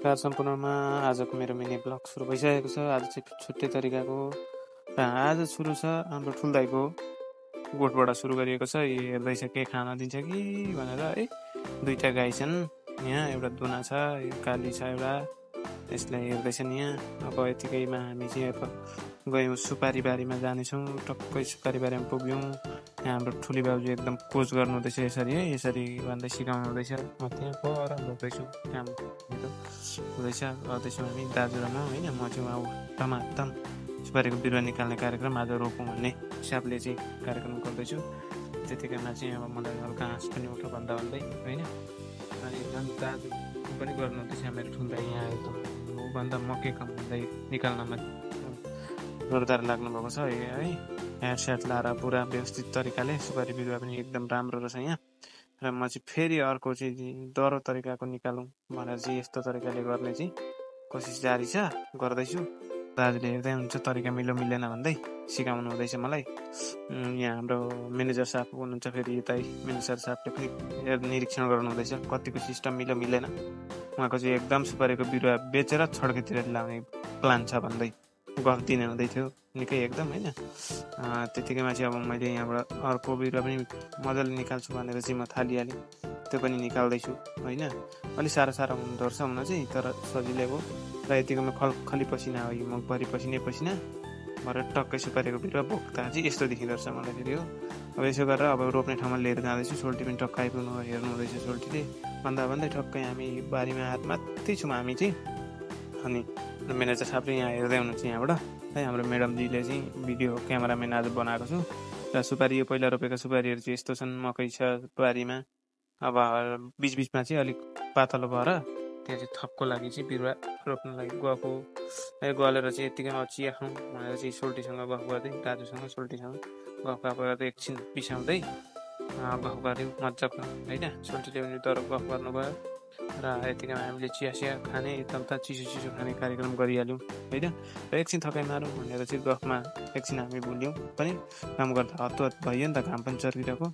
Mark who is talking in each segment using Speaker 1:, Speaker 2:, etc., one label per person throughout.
Speaker 1: नमस्कार सम्पूर्णमा। आजको मेरो मिनी ब्लग सुरु भइसकेको छ। आज चाहिँ छुट्टै तरिकाको र आज सुरु छ हाम्रो ठुल्दाइको गोठबाट सुरु गरिएको छ। हेर्दैछ के खान दिन्छ कि भनेर है। दुईटा गाई छन् यहाँ, एउटा दुना छ, काली छ एउटा, यसलाई हेर्दैछन् यहाँ। अब यतिकैमा हामी चाहिँ अब गयौँ सुपारी बारीमा जानेछौँ। टक्कै सुपारी बारीमा पुग्यौँ। यहाँ हाम्रो ठुली बाबुजी एकदम कोच गर्नु हुँदैछ, यसरी है, यसरी भन्दै सिकाउनु हुँदैछ। म त्यहाँ पर रोप्दैछु, काम हुँदैछ, गर्दैछौँ हामी दाजु र म होइन। म चाहिँ अब टमाटम सुपारीको बिरुवा निकाल्ने कार्यक्रम आज रोपौँ भन्ने हिसाबले चाहिँ कार्यक्रम गर्दैछु। त्यतिकैमा चाहिँ अब मलाई हल्का हाँस पनि उठ्यो भन्दा भन्दै होइन। अनि झन् दाजु पनि गर्नु हुँदैछ मेरो ठुल्दा यहाँ आएको ऊभन्दा मकै काम भन्दै निकाल्नमा जोरदार लाग्नुभएको छ है। हेड सेट लाएर पुरा व्यवस्थित तरिकाले सुपारी बिरुवा पनि एकदम राम्रो रहेछ यहाँ। र म चाहिँ फेरि अर्को चाहिँ डह्रो तरिकाको निकालौँ भनेर चाहिँ यस्तो तरिकाले गर्ने चाहिँ कोसिस जारी छ, गर्दैछु। दाजुले हेर्दै हुन्छ तरिका मिलो मिलेन भन्दै सिकाउनु हुँदैछ मलाई। यहाँ हाम्रो म्यानेजर साहब हुनुहुन्छ, फेरि यतै म्यानेजर साहबले पनि निरीक्षण गर्नु हुँदैछ कतिको सिस्टम मिलो मिलेन। उहाँको चाहिँ एकदम सुपारीको बिरुवा बेचेर छड्केतिर लाउने प्लान छ भन्दै गफ दिने हुँदै थियो निकै एकदम होइन। त्यतिकैमा चाहिँ अब मैले यहाँबाट अर्को बिरुवा पनि मजाले निकाल्छु भनेर चाहिँ म थालिहालेँ। त्यो पनि निकाल्दैछु होइन। अलिक साह्रो हुँदो रहेछ हुन चाहिँ, तर सजिलै हो। र यतिकोमा खली पसिना हो, यो मुखभरि पसिना भएर टक्कै सुपारीको बिरुवा बोक्दा चाहिँ यस्तो देखिँदो रहेछ मलाई फेरि हो। अब यसो गरेर अब रोप्ने ठाउँमा लिएर जाँदैछु। सोल्टी पनि टक्कै आइपुग्नु हेर्नु हुँदैछ सोल्टीले। भन्दै ठक्कै हामी बारीमा हात मात्रै छौँ हामी चाहिँ। अनि म्यानेजर साहबले यहाँ हेर्दै हुनुहुन्छ यहाँबाट है। हाम्रो म्याडमजीले चाहिँ भिडियो क्यामेराम्यान आज बनाएको छु। र सुपारी यो पहिला रोपेका सुपारीहरू चाहिँ यस्तो छन्। मकै छ बारीमा, अब बिचबिचमा चाहिँ अलिक पातलो भएर त्यहाँ चाहिँ थपको लागि चाहिँ बिरुवा रोप्न लागि गएको है। गलेर चाहिँ यत्तिकैमा चिया खाउँ भनेर चाहिँ सोल्टीसँग गफ गर्दै, दाजुसँग सोल्टीसँग गफ गर्दै एकछिन पिसाउँदै गफ गऱ्यौँ मजाको होइन। सोल्टीले पनि तर गफ गर्नुभयो र यतिकैमा हामीले चिया खाने, यता चिसो खाने कार्यक्रम गरिहाल्यौँ होइन। र एकछिन थकाइ मारौँ भनेर चाहिँ गफमा एकछिन हामी भुल्यौँ पनि। काम गर्दा हत्तुहत भयो नि त, घाम पनि चर्किरहेको।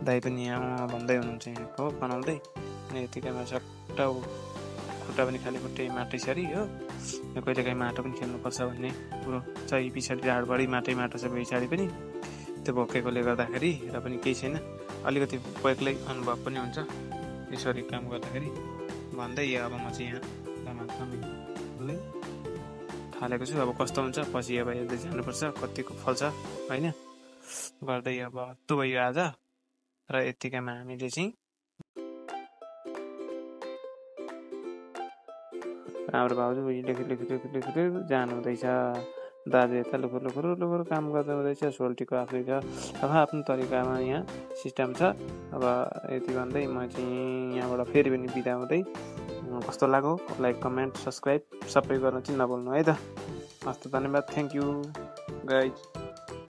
Speaker 1: दाइ पनि यहाँ भन्दै हुनुहुन्छ यहाँको बनाउँदै। अनि यतिकैमा सट्टा खुट्टा पनि खाली खुट्टै माटै सरी हो। कहिलेकाहीँ माटो पनि खेल्नुपर्छ भन्ने कुरो चाहिँ पछाडि ढाडबडी माटै छ पछाडि पनि। त्यो भोकेकोले गर्दाखेरि र पनि केही छैन, अलिकति एक्लै अनुभव पनि हुन्छ यसरी काम गर्दाखेरि भन्दै। अब म चाहिँ यहाँ टमाटरमै थालेको छु। अब कस्तो हुन्छ पछि अब हेर्दै जानुपर्छ कतिको फल्छ होइन। गर्दै अब हत्तु भयो आज। र यत्तिकैमा हामीले चाहिँ हाम्रो भाउजू लेखिर जानु हुँदैछ। दाजु यता लुखुर काम गर्दै हुँदैछ। सोल्टीको आफै छ आफ्नो तरिकामा यहाँ सिस्टम छ। अब यति भन्दै म चाहिँ यहाँबाट फेरि पनि बिदा हुँदै, कस्तो लाग्यो लाइक कमेन्ट सब्सक्राइब सबै गर्न चाहिँ नभुल्नु है त। हस्त धन्यवाद, थ्याङ्क यू गाइज।